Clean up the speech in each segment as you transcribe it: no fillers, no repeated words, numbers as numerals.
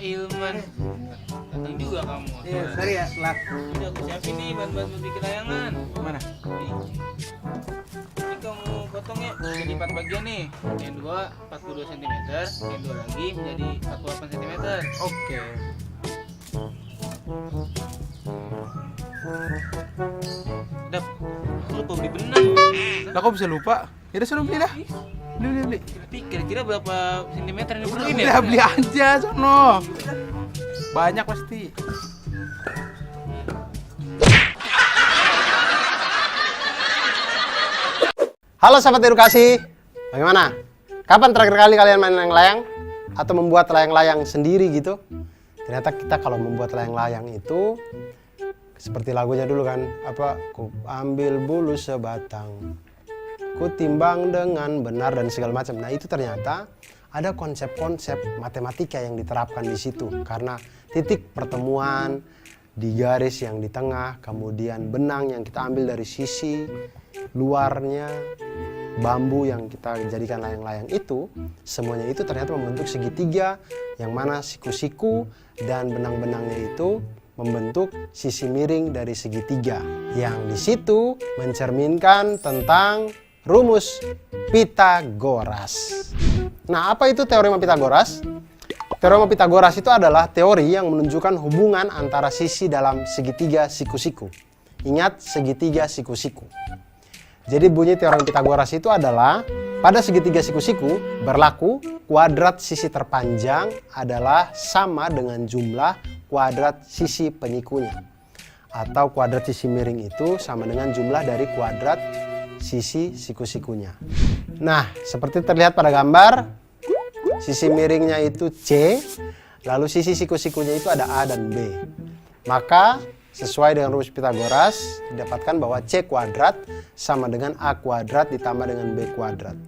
Ilman, datang juga kamu. Iya, sorry ya, telat. Udah aku siapin nih bahan-bahan bikin layangan. Mana? Nih. Ini kamu potongnya jadi 4 bagian nih. Yang dua 42 cm, yang dua lagi menjadi 48 cm. Oke. Dap, aku lupa beli benang. Lah kok bisa lupa? Ya udah sono beli lah. Beli. Tapi kira-kira berapa sentimeter yang diperluin Udah ya? beli aja sono. Banyak pasti. Halo sahabat edukasi, bagaimana? Kapan terakhir kali kalian main layang-layang? Atau membuat layang-layang sendiri gitu? Ternyata kita kalau membuat layang-layang itu seperti lagunya dulu kan, ku ambil bulu sebatang, ku timbang dengan benar dan segala macam. Nah itu ternyata ada konsep-konsep matematika yang diterapkan di situ, karena titik pertemuan di garis yang di tengah, kemudian benang yang kita ambil dari sisi luarnya, bambu yang kita jadikan layang-layang itu, semuanya itu ternyata membentuk segitiga, yang mana siku-siku dan benang-benangnya itu membentuk sisi miring dari segitiga, yang di situ mencerminkan tentang rumus Pitagoras. Nah, apa itu teorema Pitagoras? Teorema Pitagoras itu adalah teori yang menunjukkan hubungan antara sisi dalam segitiga siku-siku. Ingat, segitiga siku-siku. Jadi bunyi teorema Pitagoras itu adalah pada segitiga siku-siku berlaku kuadrat sisi terpanjang adalah sama dengan jumlah kuadrat sisi penyikunya. Atau kuadrat sisi miring itu sama dengan jumlah dari kuadrat sisi siku-sikunya. Nah, seperti terlihat pada gambar, sisi miringnya itu C, lalu sisi siku-sikunya itu ada A dan B. Maka sesuai dengan rumus Pitagoras didapatkan bahwa C kuadrat sama dengan A kuadrat ditambah dengan B kuadrat.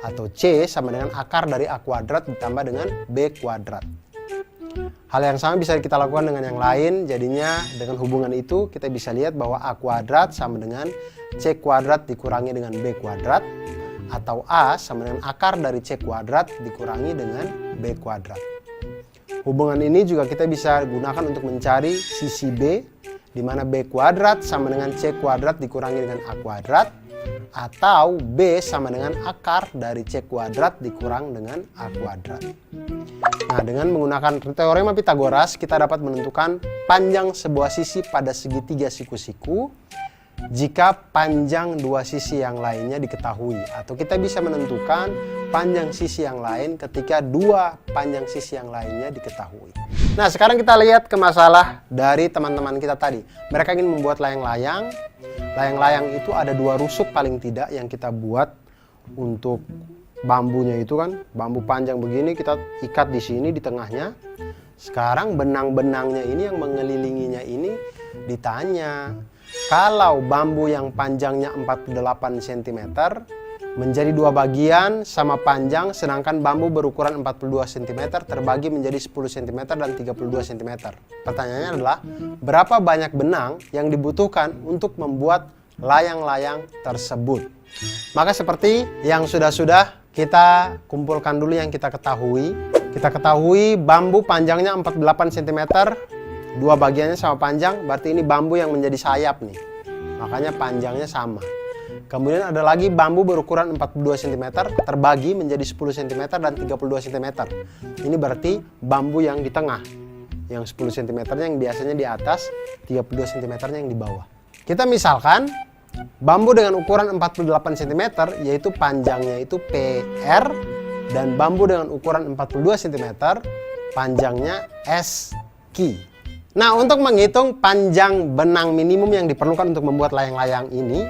Atau C sama dengan akar dari A kuadrat ditambah dengan B kuadrat. Hal yang sama bisa kita lakukan dengan yang lain, jadinya dengan hubungan itu kita bisa lihat bahwa A kuadrat sama dengan C kuadrat dikurangi dengan B kuadrat, atau A sama dengan akar dari C kuadrat dikurangi dengan B kuadrat. Hubungan ini juga kita bisa gunakan untuk mencari sisi B, di mana B kuadrat sama dengan C kuadrat dikurangi dengan A kuadrat, atau B sama dengan akar dari C kuadrat dikurang dengan A kuadrat. Nah, dengan menggunakan teorema Pitagoras, kita dapat menentukan panjang sebuah sisi pada segitiga siku-siku jika panjang dua sisi yang lainnya diketahui, atau kita bisa menentukan panjang sisi yang lain ketika dua panjang sisi yang lainnya diketahui. Nah, sekarang kita lihat ke masalah dari teman-teman kita tadi. Mereka ingin membuat layang-layang. Layang-layang itu ada dua rusuk paling tidak yang kita buat untuk bambunya itu kan. Bambu panjang begini kita ikat di sini di tengahnya. Sekarang benang-benangnya ini yang mengelilinginya ini ditanya, kalau bambu yang panjangnya 48 cm menjadi dua bagian sama panjang, sedangkan bambu berukuran 42 cm terbagi menjadi 10 cm dan 32 cm. Pertanyaannya adalah, berapa banyak benang yang dibutuhkan untuk membuat layang-layang tersebut? Maka seperti yang sudah-sudah, kita kumpulkan dulu yang kita ketahui. Kita ketahui bambu panjangnya 48 cm, dua bagiannya sama panjang, berarti ini bambu yang menjadi sayap nih. Makanya panjangnya sama. Kemudian ada lagi bambu berukuran 42 cm terbagi menjadi 10 cm dan 32 cm. Ini berarti bambu yang di tengah. Yang 10 cm yang biasanya di atas, 32 cm yang di bawah. Kita misalkan bambu dengan ukuran 48 cm yaitu panjangnya itu PR, dan bambu dengan ukuran 42 cm panjangnya SQ. Nah, untuk menghitung panjang benang minimum yang diperlukan untuk membuat layang-layang ini,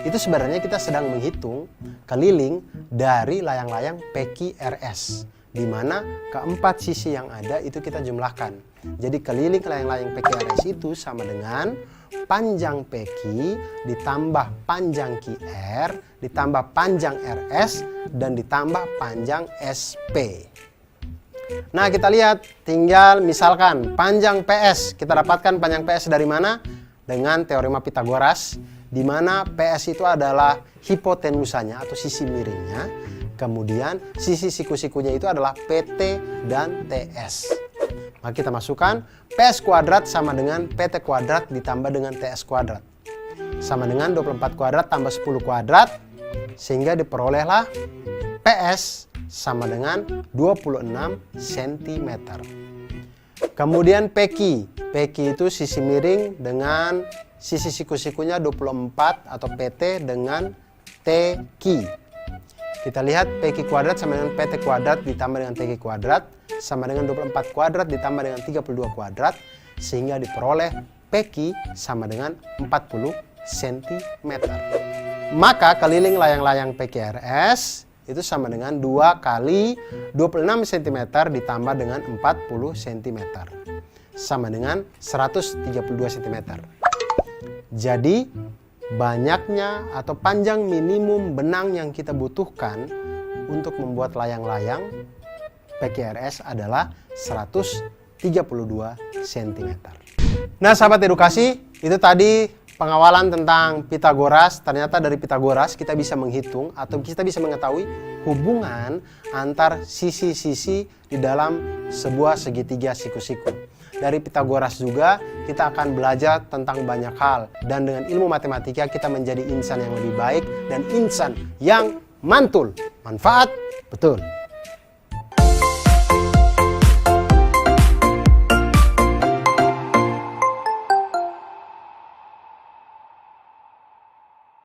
itu sebenarnya kita sedang menghitung keliling dari layang-layang PQRS, di mana keempat sisi yang ada itu kita jumlahkan. Jadi keliling layang-layang PQRS itu sama dengan panjang PQ ditambah panjang QR ditambah panjang RS dan ditambah panjang SP. Nah, kita lihat, tinggal misalkan panjang PS. Kita dapatkan panjang PS dari mana? Dengan teorema Pitagoras, di mana PS itu adalah hipotenusanya atau sisi miringnya. Kemudian sisi siku-sikunya itu adalah PT dan TS. Maka kita masukkan PS kuadrat sama dengan PT kuadrat ditambah dengan TS kuadrat. Sama dengan 24 kuadrat tambah 10 kuadrat. Sehingga diperolehlah PS sama dengan 26 cm. Kemudian PQ. PQ itu sisi miring dengan sisi siku-sikunya 24 atau PT dengan TQ. Kita lihat PQ kuadrat sama dengan PT kuadrat ditambah dengan TQ kuadrat sama dengan 24 kuadrat ditambah dengan 32 kuadrat sehingga diperoleh PQ sama dengan 40 cm. Maka keliling layang-layang PQRS itu sama dengan 2 kali 26 cm ditambah dengan 40 cm. Sama dengan 132 cm. Jadi banyaknya atau panjang minimum benang yang kita butuhkan untuk membuat layang-layang PQRS adalah 132 cm. Nah sahabat edukasi, itu tadi pengawalan tentang Pitagoras. Ternyata dari Pitagoras kita bisa menghitung atau kita bisa mengetahui hubungan antar sisi-sisi di dalam sebuah segitiga siku-siku. Dari Pitagoras juga kita akan belajar tentang banyak hal. Dan dengan ilmu matematika kita menjadi insan yang lebih baik dan insan yang mantul. Manfaat betul.